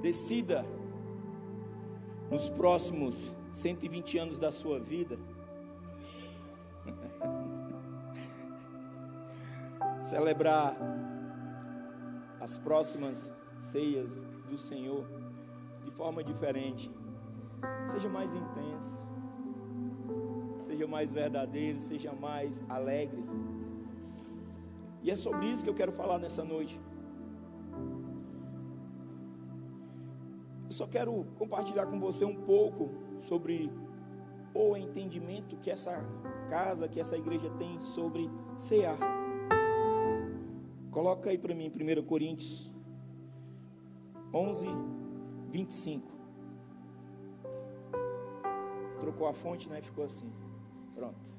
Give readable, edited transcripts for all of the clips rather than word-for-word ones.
decida, nos próximos 120 anos da sua vida, celebrar as próximas ceias do Senhor de forma diferente. Seja mais intenso, seja mais verdadeiro, seja mais alegre. E é sobre isso que eu quero falar nessa noite. Eu só quero compartilhar com você um pouco sobre o entendimento que essa casa, que essa igreja tem sobre cear. Coloca aí para mim 1 Coríntios 11, 25. Trocou a fonte, né? Ficou assim. Pronto.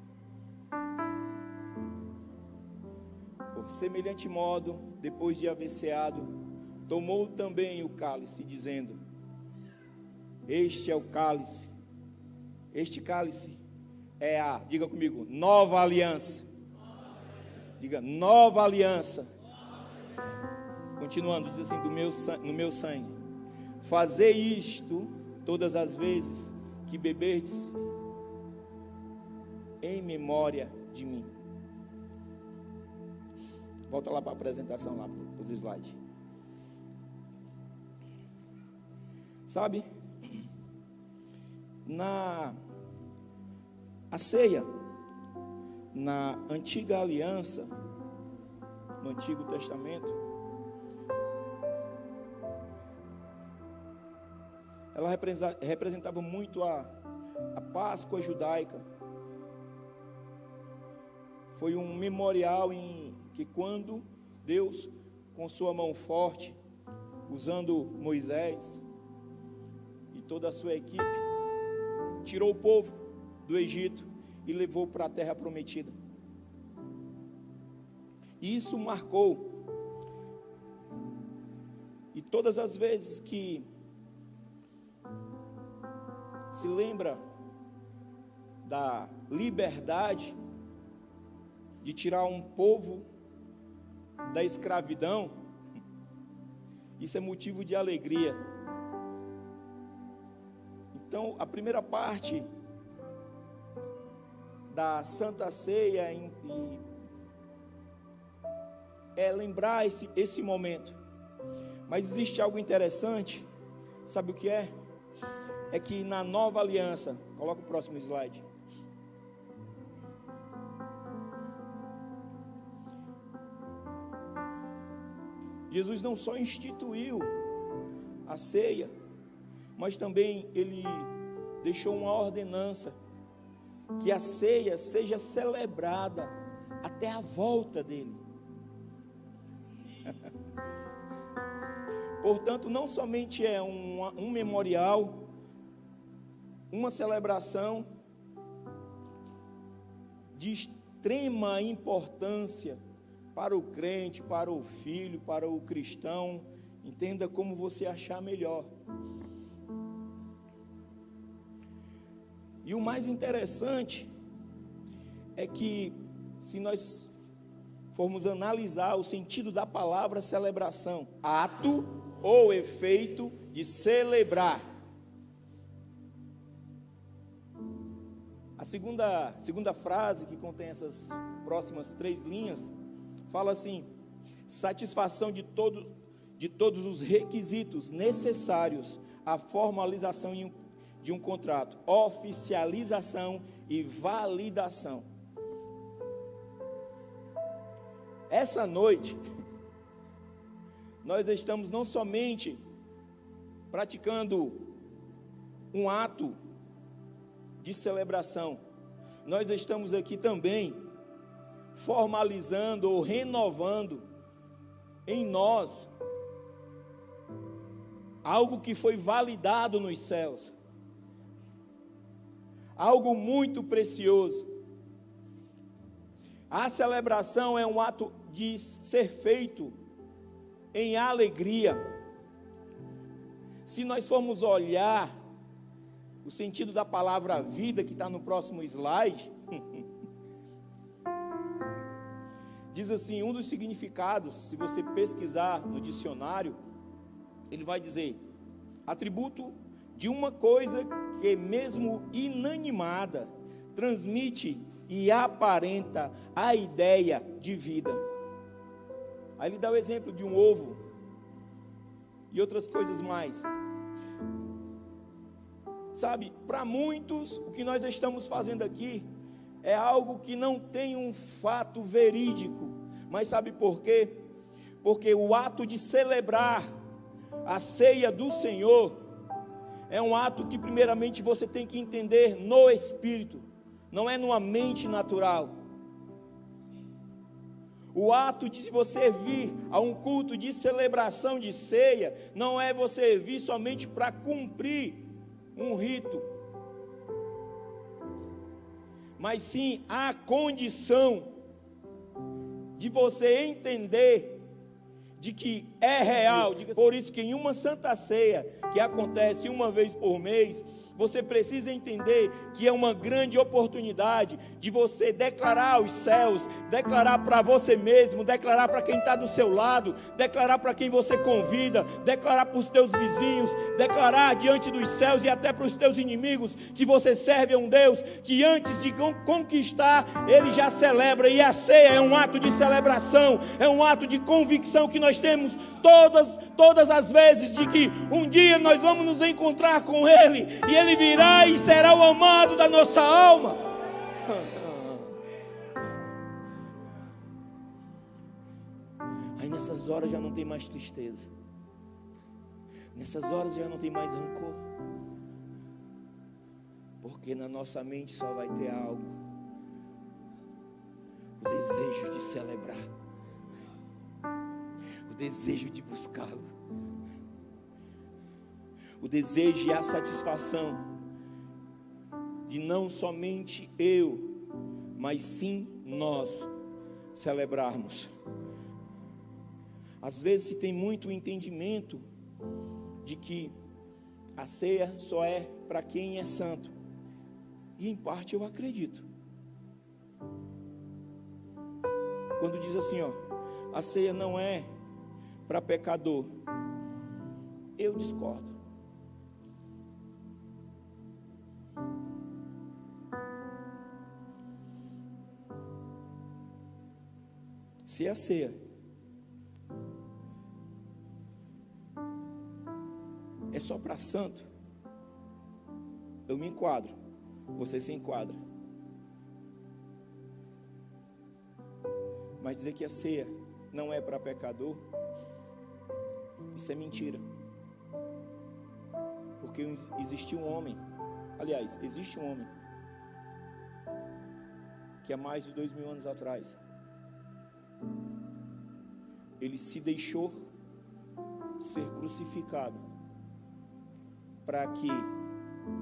Por semelhante modo, depois de haver ceado, tomou também o cálice, dizendo: este é o cálice. Este cálice é a, diga comigo, nova aliança. Diga, nova aliança. Continuando, diz assim, no meu sangue. Fazei isto todas as vezes que beberdes, em memória de mim. Volta lá para a apresentação, lá para os slides. Sabe, a ceia, na antiga aliança, no Antigo Testamento, ela representava muito a Páscoa judaica. Foi um memorial em que, quando Deus, com sua mão forte, usando Moisés e toda a sua equipe, tirou o povo do Egito e levou para a terra prometida. E isso marcou. E todas as vezes que se lembra da liberdade de tirar um povo da escravidão, isso é motivo de alegria. Então, a primeira parte da Santa Ceia é lembrar esse momento. Mas existe algo interessante, sabe o que é? É que na nova aliança, coloca o próximo slide. Jesus não só instituiu a ceia, mas também ele deixou uma ordenança, que a ceia seja celebrada até a volta dele. Portanto, não somente é um memorial, uma celebração de extrema importância para o crente, para o filho, para o cristão, entenda como você achar melhor. E o mais interessante é que, se nós formos analisar o sentido da palavra celebração, ato ou efeito de celebrar. A segunda frase, que contém essas próximas 3 linhas, fala assim: satisfação de todos os requisitos necessários à formalização de um contrato, oficialização e validação. Essa noite, nós estamos não somente praticando um ato de celebração, nós estamos aqui também formalizando ou renovando em nós algo que foi validado nos céus, algo muito precioso. A celebração é um ato de ser feito em alegria. Se nós formos olhar o sentido da palavra vida, que está no próximo slide, diz assim, um dos significados, se você pesquisar no dicionário, ele vai dizer atributo de uma coisa que, mesmo inanimada, transmite e aparenta a ideia de vida. Aí ele dá o exemplo de um ovo e outras coisas mais. Sabe, para muitos, o que nós estamos fazendo aqui é algo que não tem um fato verídico. Mas sabe por quê? Porque o ato de celebrar a ceia do Senhor é um ato que primeiramente você tem que entender no Espírito, não é numa mente natural. O ato de você vir a um culto de celebração de ceia, não é você vir somente para cumprir um rito, mas sim a condição de você entender de que é real. Por isso que em uma santa ceia, que acontece uma vez por mês, você precisa entender que é uma grande oportunidade de você declarar aos céus, declarar para você mesmo, declarar para quem está do seu lado, declarar para quem você convida, declarar para os teus vizinhos, declarar diante dos céus e até para os teus inimigos, que você serve a um Deus que antes de conquistar, Ele já celebra. E a ceia é um ato de celebração, é um ato de convicção que nós temos todas as vezes, de que um dia nós vamos nos encontrar com Ele, e Ele virá e será o amado da nossa alma. Aí nessas horas já não tem mais tristeza, nessas horas já não tem mais rancor, porque na nossa mente só vai ter algo: o desejo de celebrar, o desejo de buscá-lo, o desejo e a satisfação de não somente eu, mas sim nós celebrarmos. Às vezes se tem muito entendimento de que a ceia só é para quem é santo, e em parte eu acredito. Quando diz assim, a ceia não é para pecador, eu discordo. Se a ceia é só para santo, eu me enquadro, você se enquadra. Mas dizer que a ceia não é para pecador, isso é mentira. Porque existe um homem, aliás, existe um homem que há mais de 2000 anos atrás, ele se deixou ser crucificado para que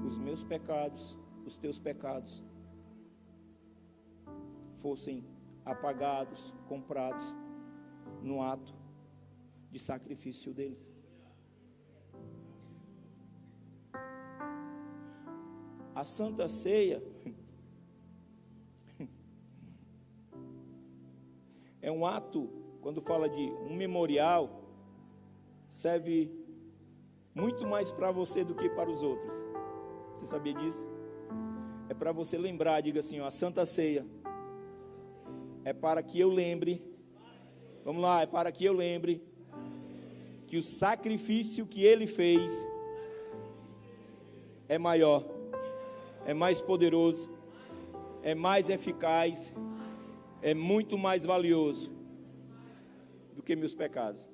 os meus pecados, os teus pecados fossem apagados, comprados no ato de sacrifício dele. A Santa Ceia é um ato, quando fala de um memorial, serve muito mais para você do que para os outros. Você sabia disso? É para você lembrar, diga assim, a Santa Ceia é para que eu lembre, vamos lá, é para que eu lembre que o sacrifício que Ele fez é maior, é mais poderoso, é mais eficaz, é muito mais valioso do que meus pecados.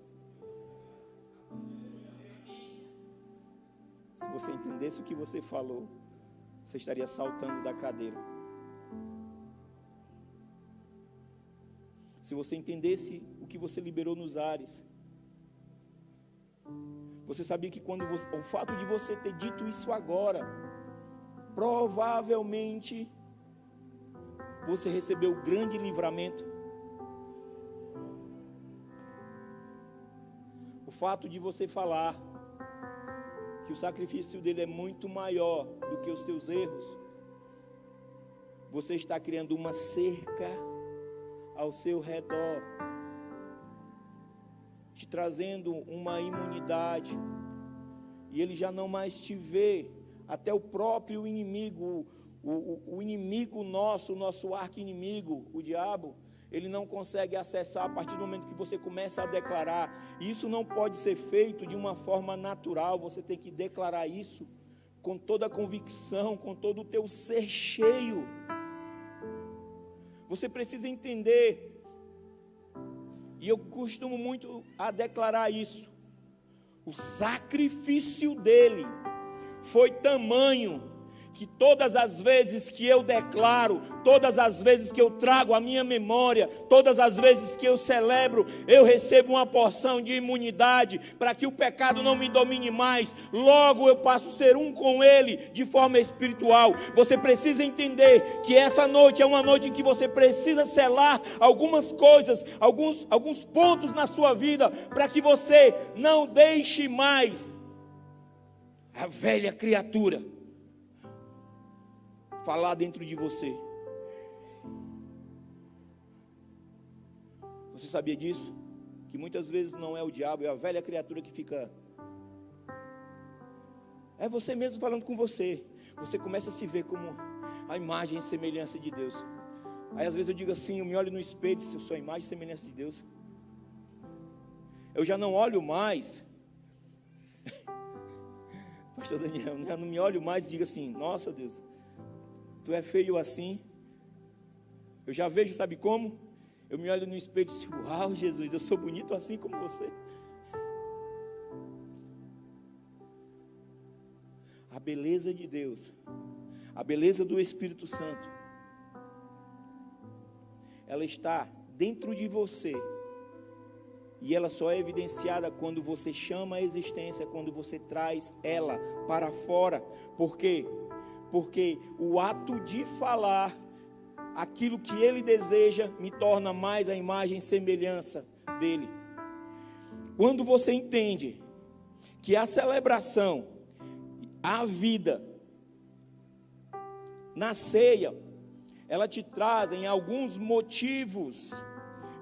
Se você entendesse o que você falou, você estaria saltando da cadeira. Se você entendesse o que você liberou nos ares, você sabia que o fato de você ter dito isso agora, provavelmente você recebeu grande livramento. O fato de você falar que o sacrifício dele é muito maior do que os teus erros, você está criando uma cerca ao seu redor, te trazendo uma imunidade, e ele já não mais te vê. Até o próprio inimigo, o inimigo nosso, o nosso arqui-inimigo, o diabo, ele não consegue acessar a partir do momento que você começa a declarar. E isso não pode ser feito de uma forma natural, você tem que declarar isso com toda a convicção, com todo o teu ser cheio. Você precisa entender, e eu costumo muito a declarar isso, o sacrifício dele foi tamanho, que todas as vezes que eu declaro, todas as vezes que eu trago a minha memória, todas as vezes que eu celebro, eu recebo uma porção de imunidade, para que o pecado não me domine mais, logo eu passo a ser um com ele, de forma espiritual. Você precisa entender, que essa noite é uma noite em que você precisa selar algumas coisas, alguns pontos na sua vida, para que você não deixe mais a velha criatura falar dentro de você. Você sabia disso? Que muitas vezes não é o diabo, é a velha criatura que fica. É você mesmo falando com você. Você começa a se ver como a imagem e semelhança de Deus. Aí às vezes eu digo assim, eu me olho no espelho e disse, eu sou a imagem e semelhança de Deus. Eu já não olho mais, pastor Daniel, eu não me olho mais e digo assim, nossa Deus, tu é feio assim. Eu já vejo, sabe como? Eu me olho no espelho e digo, uau Jesus, eu sou bonito assim como você. A beleza de Deus, a beleza do Espírito Santo, ela está dentro de você. E ela só é evidenciada quando você chama a existência, quando você traz ela para fora. Por quê? Porque o ato de falar aquilo que ele deseja me torna mais a imagem e semelhança dele. Quando você entende que a celebração, a vida, na ceia, ela te trazem alguns motivos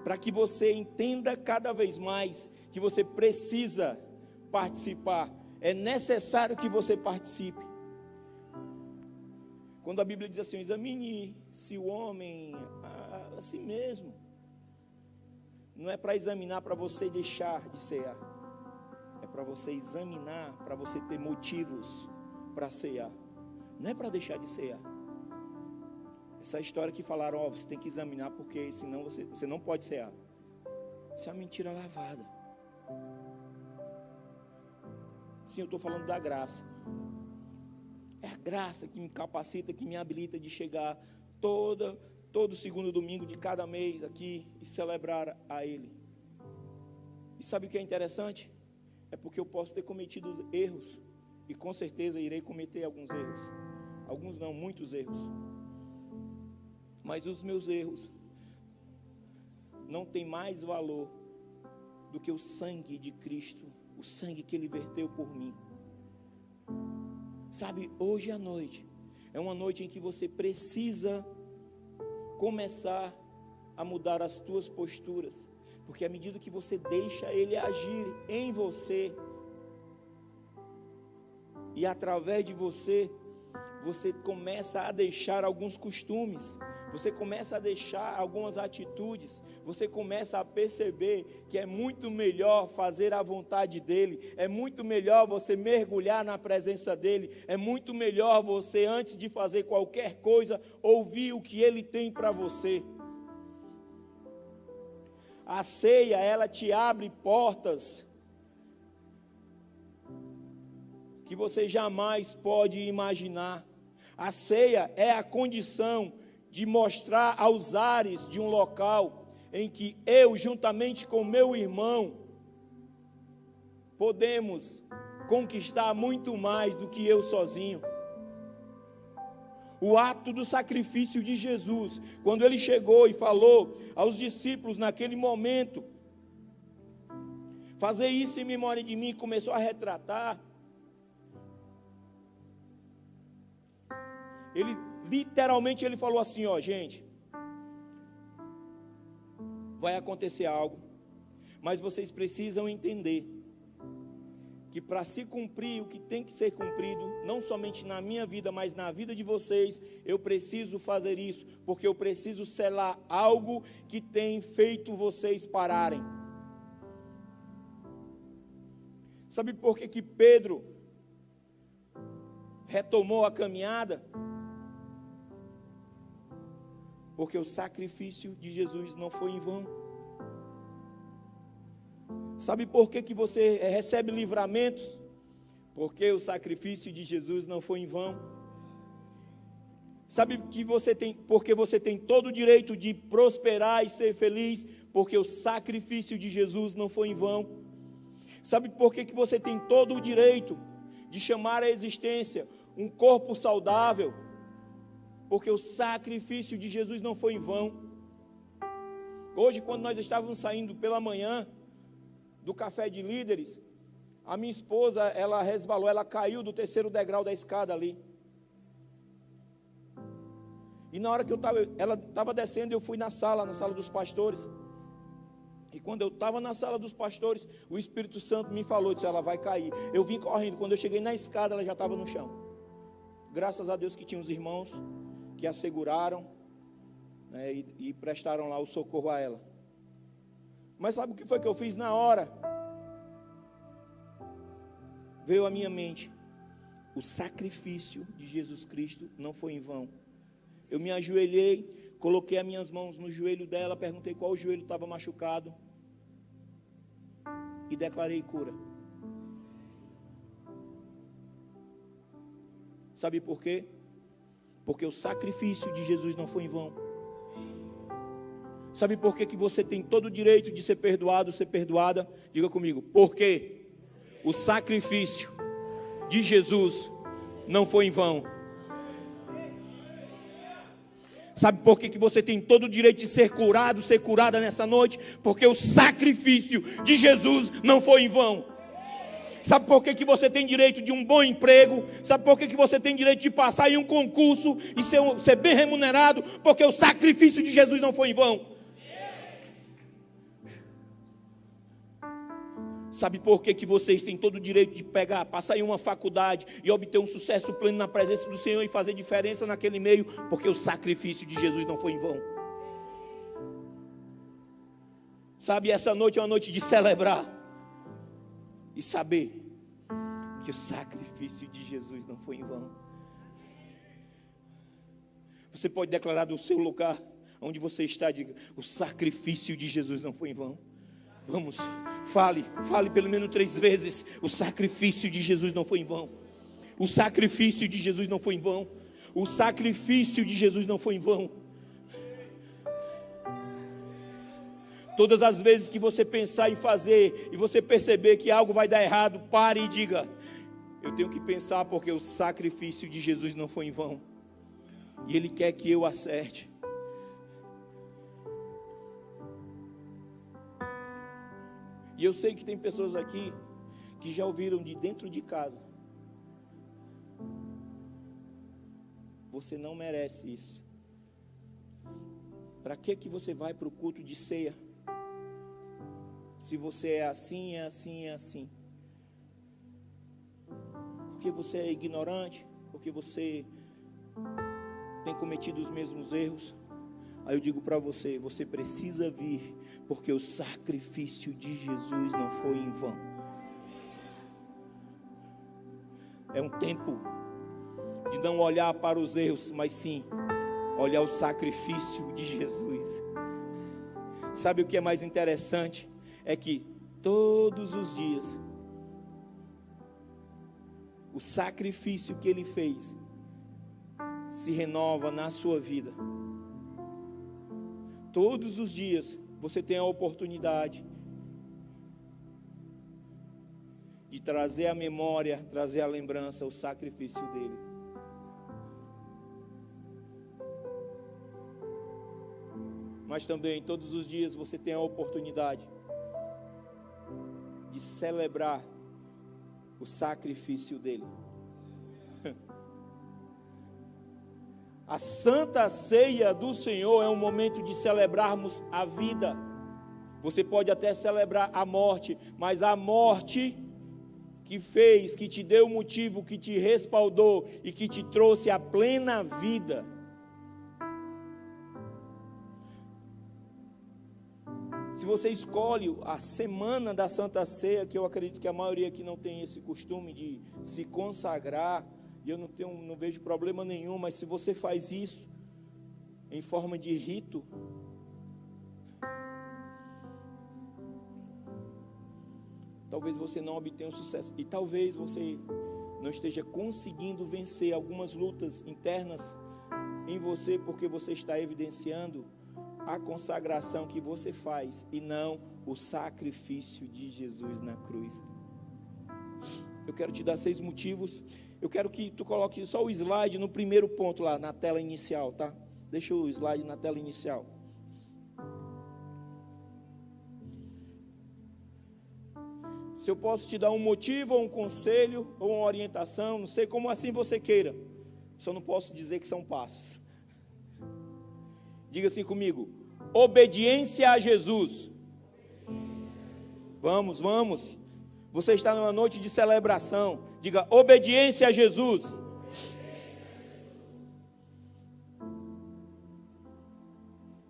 para que você entenda cada vez mais que você precisa participar. É necessário que você participe. Quando a Bíblia diz assim, examine se o homem a si mesmo. Não é para examinar para você deixar de cear. É para você examinar, para você ter motivos para cear. Não é para deixar de cear. Essa história que falaram, ó, você tem que examinar porque senão você não pode cear. Isso é uma mentira lavada. Sim, eu estou falando da graça. É a graça que me capacita, que me habilita de chegar todo segundo domingo de cada mês aqui e celebrar a Ele. E sabe o que é interessante? É porque eu posso ter cometido erros, e com certeza irei cometer alguns erros. Alguns não, muitos erros. Mas os meus erros não têm mais valor do que o sangue de Cristo, o sangue que Ele verteu por mim. Sabe, hoje à noite é uma noite em que você precisa começar a mudar as tuas posturas, porque à medida que você deixa Ele agir em você e através de você, você começa a deixar alguns costumes, você começa a deixar algumas atitudes, você começa a perceber que é muito melhor fazer a vontade dEle, é muito melhor você mergulhar na presença dEle, é muito melhor você, antes de fazer qualquer coisa, ouvir o que Ele tem para você. A ceia, ela te abre portas que você jamais pode imaginar. A ceia é a condição de mostrar aos ares de um local em que eu, juntamente com meu irmão, podemos conquistar muito mais do que eu sozinho. O ato do sacrifício de Jesus, quando Ele chegou e falou aos discípulos naquele momento, fazer isso em memória de mim, começou a retratar. Ele literalmente ele falou assim, ó, gente, vai acontecer algo, mas vocês precisam entender que para se cumprir o que tem que ser cumprido, não somente na minha vida, mas na vida de vocês, eu preciso fazer isso, porque eu preciso selar algo que tem feito vocês pararem. Sabe por que Pedro retomou a caminhada? Porque o sacrifício de Jesus não foi em vão. Sabe por que você recebe livramentos? Porque o sacrifício de Jesus não foi em vão. Sabe que porque você tem todo o direito de prosperar e ser feliz? Porque o sacrifício de Jesus não foi em vão. Sabe por que você tem todo o direito de chamar à existência um corpo saudável? Porque o sacrifício de Jesus não foi em vão. Hoje, quando nós estávamos saindo pela manhã do café de líderes, a minha esposa, ela resbalou, ela caiu do 3º degrau da escada ali. E na hora que ela estava descendo, eu fui na sala dos pastores. E quando eu estava na sala dos pastores, o Espírito Santo me falou, disse, ela vai cair. Eu vim correndo, quando eu cheguei na escada, ela já estava no chão. Graças a Deus que tinha os irmãos que a seguraram, né, e prestaram lá o socorro a ela. Mas sabe o que foi que eu fiz na hora? Veio à minha mente, o sacrifício de Jesus Cristo não foi em vão. Eu me ajoelhei, coloquei as minhas mãos no joelho dela, perguntei qual joelho estava machucado e declarei cura. Sabe por quê? Porque o sacrifício de Jesus não foi em vão. Sabe por que você tem todo o direito de ser perdoado, ser perdoada? Diga comigo, porque o sacrifício de Jesus não foi em vão. Sabe por que você tem todo o direito de ser curado, ser curada nessa noite? Porque o sacrifício de Jesus não foi em vão. Sabe por que você tem direito de um bom emprego? Sabe por que você tem direito de passar em um concurso e ser bem remunerado? Porque o sacrifício de Jesus não foi em vão. Sabe por que vocês têm todo o direito de passar em uma faculdade e obter um sucesso pleno na presença do Senhor e fazer diferença naquele meio? Porque o sacrifício de Jesus não foi em vão. Sabe, essa noite é uma noite de celebrar e saber que o sacrifício de Jesus não foi em vão. Você pode declarar do seu lugar, onde você está, diga, o sacrifício de Jesus não foi em vão. Vamos, fale pelo menos 3 vezes, o sacrifício de Jesus não foi em vão. O sacrifício de Jesus não foi em vão. O sacrifício de Jesus não foi em vão. Todas as vezes que você pensar em fazer e você perceber que algo vai dar errado, pare e diga, eu tenho que pensar porque o sacrifício de Jesus não foi em vão. E Ele quer que eu acerte. E eu sei que tem pessoas aqui que já ouviram de dentro de casa, você não merece isso. Para que você vai para o culto de ceia? Se você é assim, é assim, é assim. Porque você é ignorante, porque você tem cometido os mesmos erros. Aí eu digo para você, você precisa vir, porque o sacrifício de Jesus não foi em vão. É um tempo de não olhar para os erros, mas sim olhar o sacrifício de Jesus. Sabe o que é mais interessante? É que todos os dias, o sacrifício que Ele fez se renova na sua vida. Todos os dias você tem a oportunidade de trazer à memória, trazer à lembrança o sacrifício dele. Mas também todos os dias você tem a oportunidade de celebrar o sacrifício dele. A Santa Ceia do Senhor é um momento de celebrarmos a vida. Você pode até celebrar a morte, mas a morte que fez, que te deu motivo, que te respaldou e que te trouxe a plena vida. Se você escolhe a semana da Santa Ceia, que eu acredito que a maioria aqui não tem esse costume de se consagrar, e eu não vejo problema nenhum, mas se você faz isso em forma de rito, talvez você não obtenha um sucesso, e talvez você não esteja conseguindo vencer algumas lutas internas em você, porque você está evidenciando a consagração que você faz e não o sacrifício de Jesus na cruz. Eu quero te dar 6 motivos. Eu quero que tu coloque só o slide no primeiro ponto lá, na tela inicial, tá? Deixa o slide na tela inicial. Se eu posso te dar um motivo, ou um conselho, ou uma orientação, não sei como assim você queira, só não posso dizer que são passos. Diga assim comigo: obediência a Jesus. Vamos. Você está numa noite de celebração. Diga: obediência a Jesus.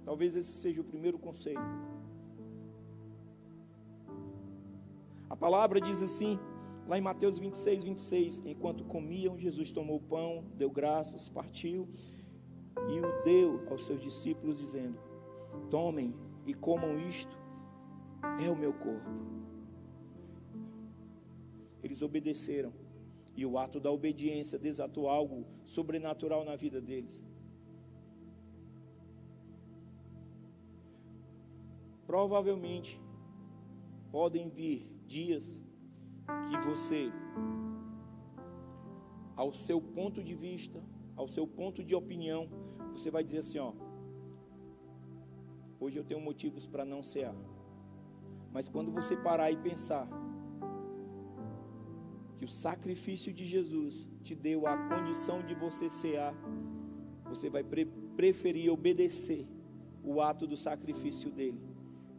Talvez esse seja o primeiro conselho. A palavra diz assim, lá em Mateus 26. Enquanto comiam, Jesus tomou o pão, deu graças, partiu e o deu aos seus discípulos, dizendo: tomem e comam isto, é o meu corpo. Eles obedeceram, e o ato da obediência desatou algo sobrenatural na vida deles. Provavelmente podem vir dias que você, ao seu ponto de vista, ao seu ponto de opinião, você vai dizer assim: hoje eu tenho motivos para não cear. Mas quando você parar e pensar que o sacrifício de Jesus te deu a condição de você cear, você vai preferir obedecer o ato do sacrifício dele,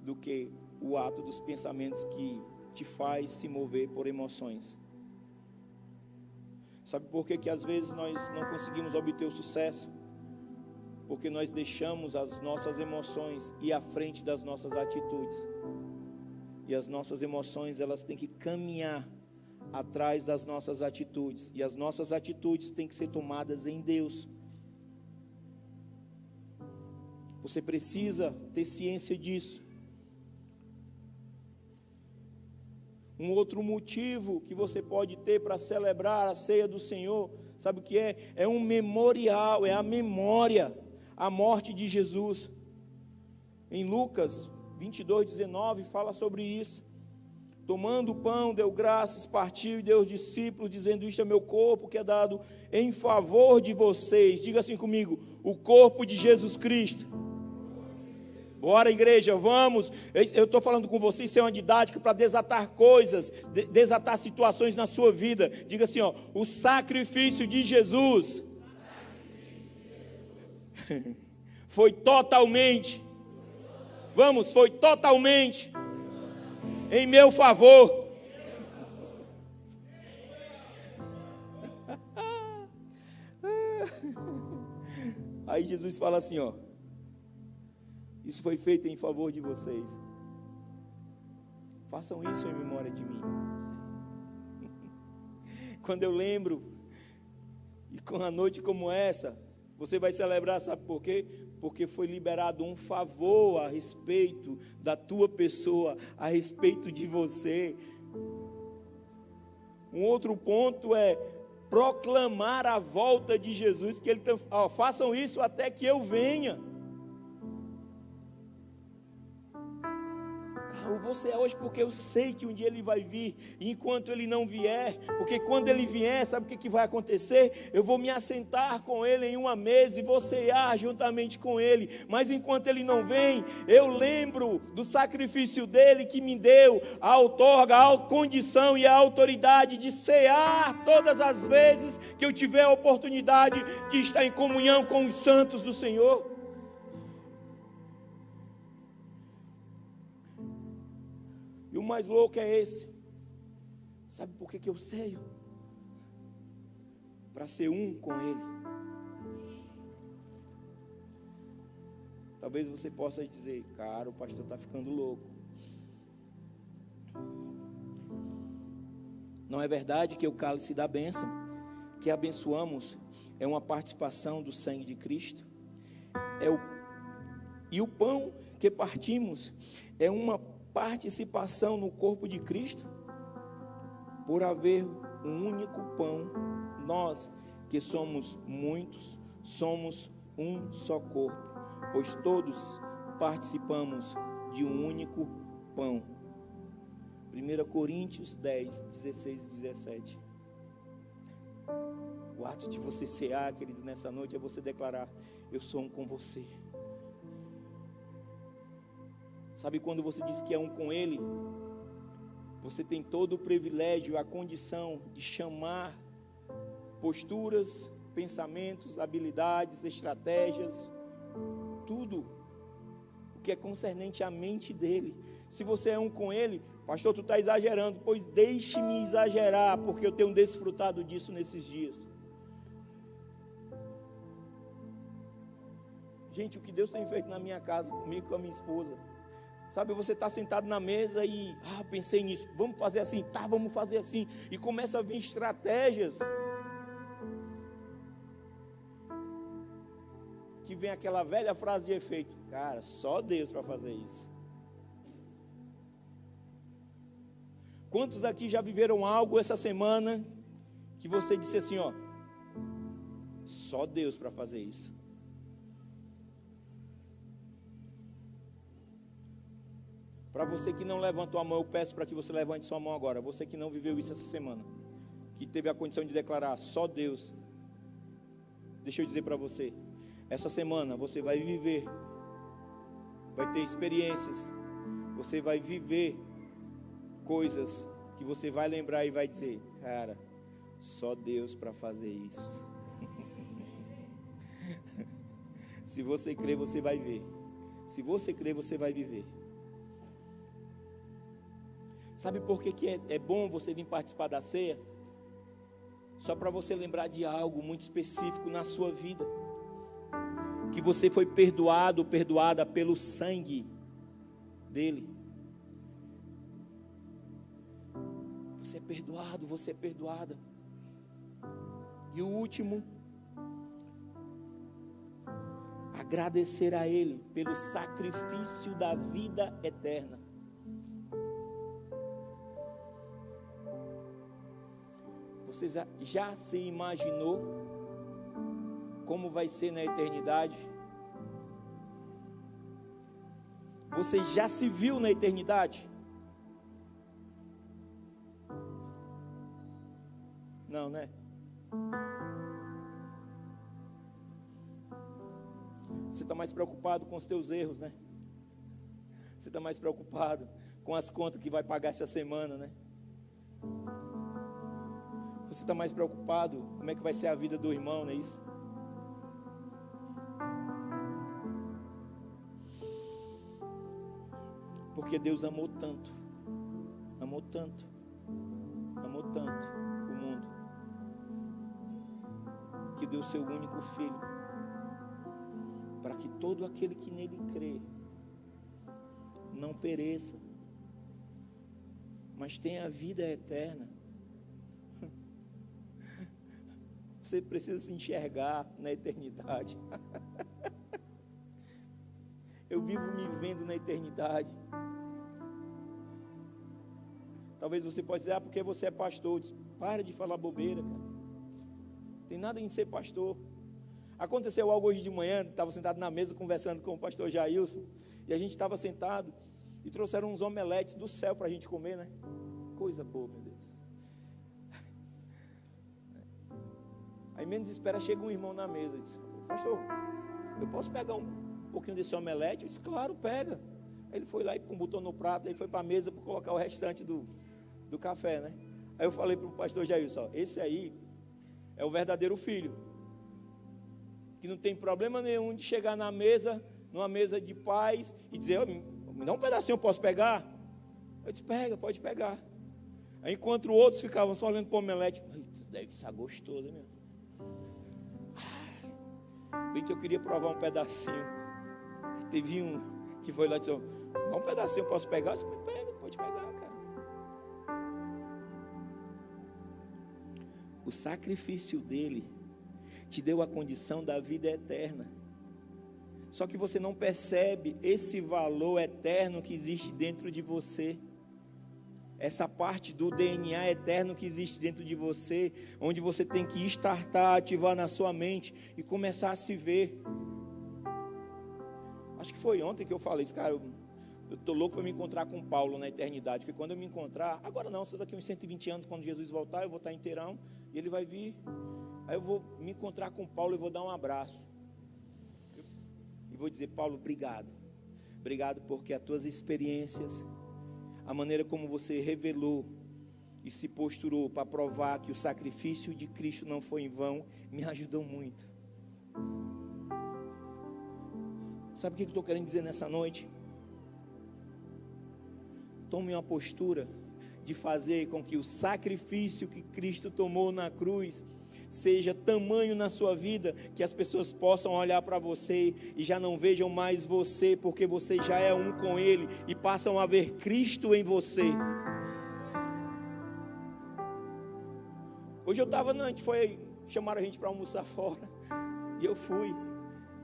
do que o ato dos pensamentos que te faz se mover por emoções. Sabe por que às vezes nós não conseguimos obter o sucesso? Porque nós deixamos as nossas emoções ir à frente das nossas atitudes. E as nossas emoções, elas têm que caminhar atrás das nossas atitudes. E as nossas atitudes têm que ser tomadas em Deus. Você precisa ter ciência disso. Um outro motivo que você pode ter para celebrar a ceia do Senhor, sabe o que é? É um memorial, é a memória, a morte de Jesus. Em Lucas 22:19 fala sobre isso. Tomando o pão, deu graças, partiu e deu aos discípulos, dizendo: isto é meu corpo que é dado em favor de vocês. Diga assim comigo: o corpo de Jesus Cristo. Bora, igreja, vamos. Eu estou falando com vocês, isso é uma didática para desatar coisas, desatar situações na sua vida. Diga assim, o sacrifício de Jesus foi totalmente, foi totalmente em meu favor. Aí Jesus fala assim, isso foi feito em favor de vocês. Façam isso em memória de mim. Quando eu lembro, e com uma noite como essa, você vai celebrar, sabe por quê? Porque foi liberado um favor a respeito da tua pessoa, a respeito de você. Um outro ponto é proclamar a volta de Jesus, que ele façam isso até que eu venha. Você é hoje porque eu sei que um dia ele vai vir, e enquanto ele não vier, porque quando ele vier, sabe o que vai acontecer? Eu vou me assentar com ele em uma mesa e vou cear juntamente com ele, mas enquanto ele não vem, eu lembro do sacrifício dele que me deu a outorga, a condição e a autoridade de cear todas as vezes que eu tiver a oportunidade de estar em comunhão com os santos do Senhor. E o mais louco é esse: Sabe por que eu ceio? Para ser um com Ele. Talvez você possa dizer, cara, o pastor está ficando louco. Não é verdade que o cálice da bênção que abençoamos é uma participação do sangue de Cristo? E o pão que partimos é uma participação no corpo de Cristo? Por haver um único pão, nós que somos muitos, somos um só corpo, pois todos participamos de um único pão. 1 Coríntios 10, 16 e 17. O ato de você cear, querido, nessa noite é você declarar: eu sou um com você. Sabe quando você diz que é um com Ele? Você tem todo o privilégio, a condição de chamar posturas, pensamentos, habilidades, estratégias, tudo o que é concernente à mente dele. Se você é um com Ele, pastor, tu está exagerando. Pois deixe-me exagerar, porque eu tenho desfrutado disso nesses dias. Gente, o que Deus tem feito na minha casa, comigo e com a minha esposa. Sabe, você está sentado na mesa e, pensei nisso, vamos fazer assim, tá, vamos fazer assim. E começa a vir estratégias. Que vem aquela velha frase de efeito: cara, só Deus para fazer isso. Quantos aqui já viveram algo essa semana que você disse assim, só Deus para fazer isso? Para você que não levantou a mão, eu peço para que você levante sua mão agora. Você que não viveu isso essa semana, que teve a condição de declarar só Deus. Deixa eu dizer para você, essa semana você vai viver, vai ter experiências, você vai viver coisas que você vai lembrar e vai dizer, cara, só Deus para fazer isso. Se você crer, você vai ver. Se você crer, você vai viver. Sabe por que é bom você vir participar da ceia? Só para você lembrar de algo muito específico na sua vida. Que você foi perdoado, perdoada pelo sangue dele. Você é perdoado, você é perdoada. E o último, agradecer a Ele pelo sacrifício da vida eterna. Você já se imaginou como vai ser na eternidade? Você já se viu na eternidade? Não, né? Você está mais preocupado com os teus erros, né? Você está mais preocupado com as contas que vai pagar essa semana, né? Você está mais preocupado como é que vai ser a vida do irmão, não é isso? Porque Deus amou tanto o mundo, que deu seu único filho, para que todo aquele que nele crê não pereça, mas tenha a vida eterna. Você precisa se enxergar na eternidade. Eu vivo me vendo na eternidade. Talvez você possa dizer, porque você é pastor. Para de falar bobeira, cara. Tem nada em ser pastor. Aconteceu algo hoje de manhã, estava sentado na mesa conversando com o pastor Jailson, e a gente estava sentado, e trouxeram uns omeletes do céu para a gente comer, né? Coisa boa, meu Deus. Aí menos espera, chega um irmão na mesa e diz, pastor, eu posso pegar um pouquinho desse omelete? Eu disse, claro, pega. Aí ele foi lá e botou no prato, aí foi para a mesa para colocar o restante do café, né? Aí eu falei para o pastor Jailson, esse aí é o verdadeiro filho, que não tem problema nenhum de chegar na mesa, numa mesa de paz, e dizer, me dá um pedacinho, eu posso pegar? Eu disse, pega, pode pegar. Aí, enquanto outros ficavam só olhando para o omelete, deve estar gostoso, meu. Bem que eu queria provar um pedacinho. Teve um que foi lá e disse: dá um pedacinho, eu posso pegar? Eu disse: pode pegar, cara. O sacrifício dele te deu a condição da vida eterna. Só que você não percebe esse valor eterno que existe dentro de você. Essa parte do DNA eterno que existe dentro de você, onde você tem que startar, ativar na sua mente e começar a se ver. Acho que foi ontem que eu falei isso, cara, eu estou louco para me encontrar com Paulo na eternidade, porque quando eu me encontrar, agora não, só daqui uns 120 anos, quando Jesus voltar, eu vou estar inteirão, e ele vai vir, aí eu vou me encontrar com Paulo e vou dar um abraço, e vou dizer: Paulo, obrigado porque as tuas experiências, a maneira como você revelou e se posturou para provar que o sacrifício de Cristo não foi em vão, me ajudou muito. Sabe o que eu estou querendo dizer nessa noite? Tome uma postura de fazer com que o sacrifício que Cristo tomou na cruz seja tamanho na sua vida, que as pessoas possam olhar para você e já não vejam mais você, porque você já é um com Ele, e passam a ver Cristo em você. Hoje eu estava, chamaram a gente para almoçar fora, e eu fui,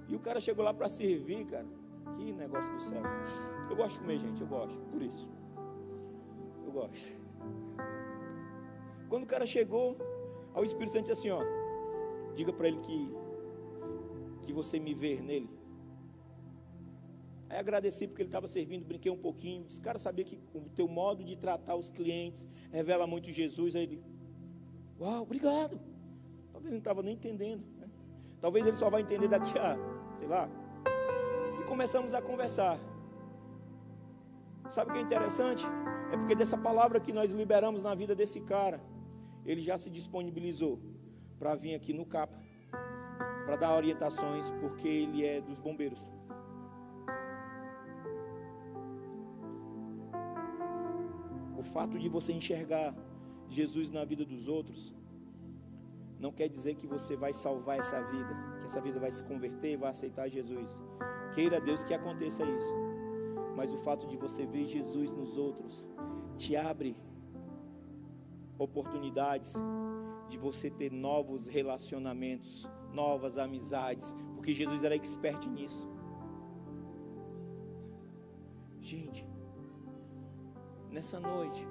e o cara chegou lá para servir, cara, que negócio do céu. Eu gosto de comer, gente, eu gosto, por isso, eu gosto. Quando o cara chegou, aí o Espírito Santo disse assim: ó, diga para ele que você me vê nele. Aí agradeci porque ele estava servindo, brinquei um pouquinho, disse: cara, sabia que o teu modo de tratar os clientes revela muito Jesus. Aí ele: uau, obrigado. Talvez ele não estava nem entendendo, né? Talvez ele só vai entender daqui a, sei lá. E começamos a conversar. Sabe o que é interessante? É porque dessa palavra que nós liberamos na vida desse cara, ele já se disponibilizou para vir aqui no CAPA, para dar orientações, porque ele é dos bombeiros. O fato de você enxergar Jesus na vida dos outros, não quer dizer que você vai salvar essa vida, que essa vida vai se converter, vai aceitar Jesus. Queira Deus que aconteça isso. Mas o fato de você ver Jesus nos outros, te abre oportunidades de você ter novos relacionamentos, novas amizades, porque Jesus era expert nisso. Gente, nessa noite,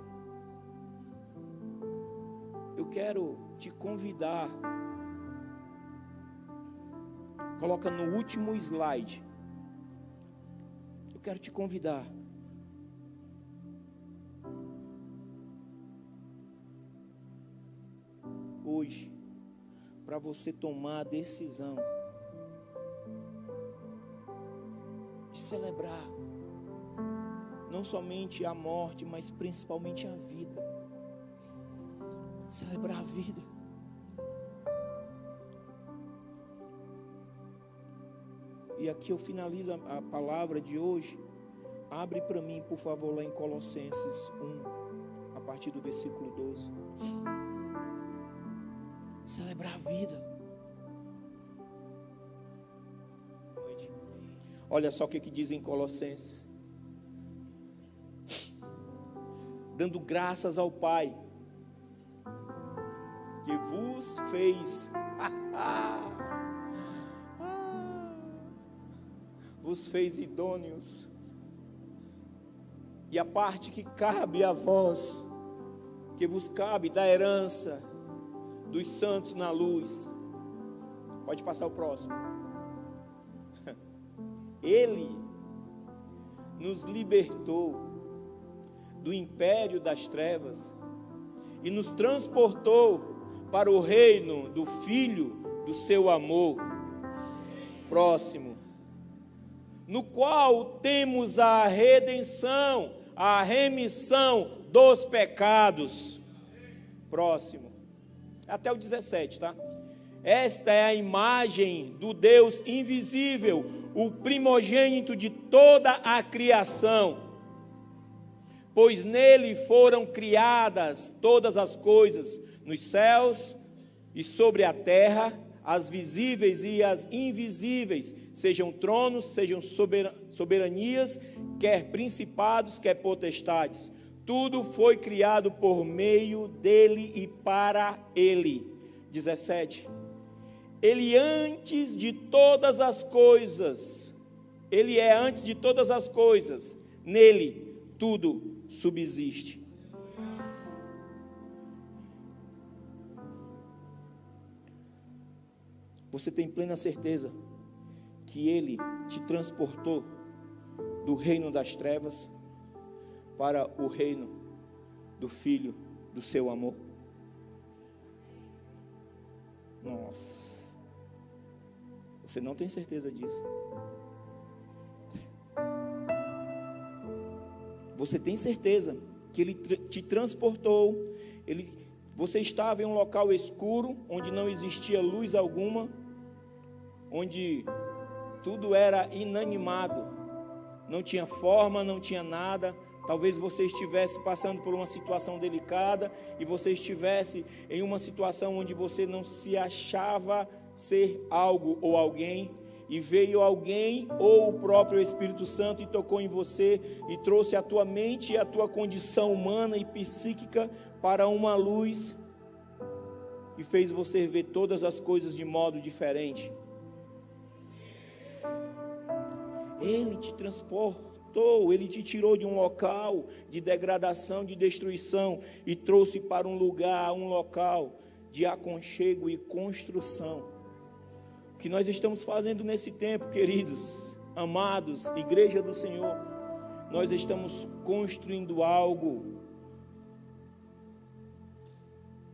eu quero te convidar, coloca no último slide, eu quero te convidar hoje, para você tomar a decisão de celebrar não somente a morte, mas principalmente a vida. Celebrar a vida. E aqui eu finalizo a palavra de hoje. Abre para mim, por favor, lá em Colossenses 1, a partir do versículo 12. Celebrar a vida. Olha só o que diz em Colossenses: dando graças ao Pai que vos fez vos fez idôneos, e a parte que cabe a vós, que vos cabe da herança dos santos na luz. Pode passar o próximo. Ele nos libertou do império das trevas e nos transportou para o reino do Filho do seu amor. Próximo. No qual temos a redenção, a remissão dos pecados. Próximo. Até o 17, tá? Esta é a imagem do Deus invisível, o primogênito de toda a criação. pois nele foram criadas todas as coisas, nos céus e sobre a terra, as visíveis e as invisíveis, sejam tronos, sejam soberanias, quer principados, quer potestades. Tudo foi criado por meio dele e para ele. 17. Ele antes de todas as coisas, ele é antes de todas as coisas, nele tudo subsiste. Você tem plena certeza que ele te transportou do reino das trevas para o reino do Filho do seu amor? Nossa, você não tem certeza disso? Você tem certeza que ele te transportou, você estava em um local escuro, onde não existia luz alguma, onde tudo era inanimado, não tinha forma, não tinha nada. Talvez você estivesse passando por uma situação delicada e você estivesse em uma situação onde você não se achava ser algo ou alguém, e veio alguém ou o próprio Espírito Santo e tocou em você e trouxe a tua mente e a tua condição humana e psíquica para uma luz e fez você ver todas as coisas de modo diferente. Ele te transportou, ele te tirou de um local de degradação, de destruição e trouxe para um lugar, um local de aconchego e construção. O que nós estamos fazendo nesse tempo, queridos, amados, igreja do Senhor, nós estamos construindo algo.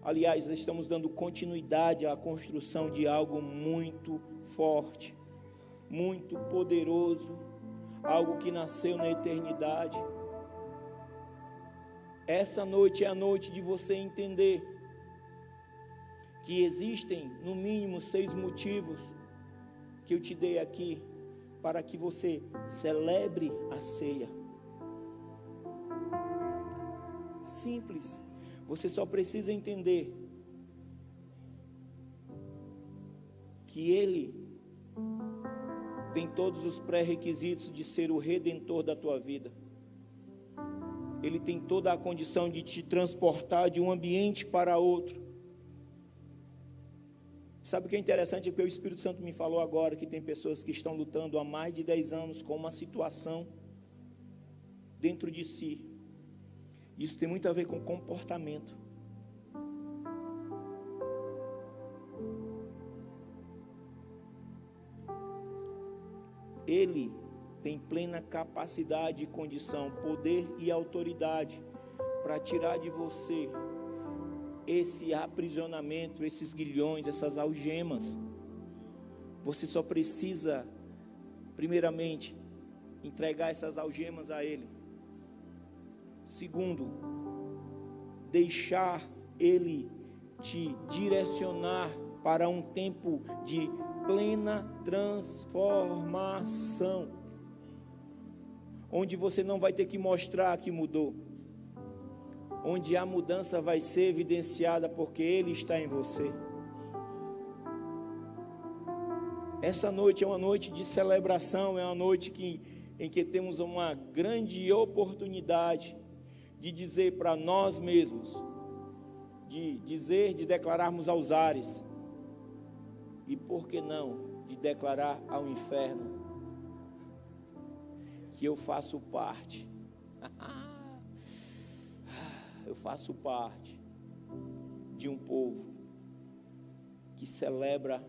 Aliás, estamos dando continuidade à construção de algo muito forte, muito poderoso, algo que nasceu na eternidade. Essa noite é a noite de você entender que existem no mínimo 6 motivos que eu te dei aqui para que você celebre a ceia. Simples. Você só precisa entender que Ele tem todos os pré-requisitos de ser o Redentor da tua vida. Ele tem toda a condição de te transportar de um ambiente para outro. Sabe o que é interessante? É que o Espírito Santo me falou agora que tem pessoas que estão lutando há mais de 10 anos com uma situação dentro de si. Isso tem muito a ver com comportamento. Ele tem plena capacidade e condição, poder e autoridade para tirar de você esse aprisionamento, esses grilhões, essas algemas. Você só precisa, primeiramente, entregar essas algemas a Ele. Segundo, deixar Ele te direcionar para um tempo de plena transformação, onde você não vai ter que mostrar que mudou, onde a mudança vai ser evidenciada porque Ele está em você. Essa noite é uma noite de celebração, é uma noite em que temos uma grande oportunidade de dizer para nós mesmos, de declararmos aos ares, e por que não, de declarar ao inferno, que eu faço parte. Eu faço parte de um povo que celebra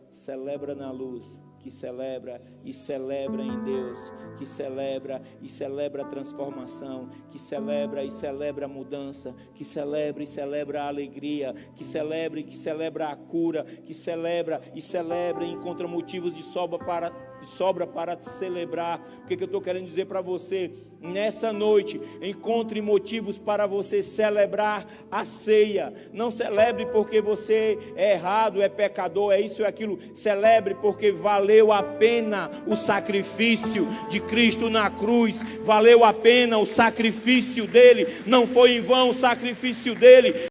na luz, que celebra e celebra em Deus, que celebra e celebra a transformação, que celebra e celebra a mudança, que celebra e celebra a alegria, que celebra e celebra a cura, que celebra e celebra e encontra motivos de sobra para de sobra para celebrar. O que eu estou querendo dizer para você? Nessa noite, encontre motivos para você celebrar a ceia. Não celebre porque você é errado, é pecador, é isso e aquilo. Celebre porque valeu a pena o sacrifício de Cristo na cruz. Valeu a pena o sacrifício dele. Não foi em vão o sacrifício dele.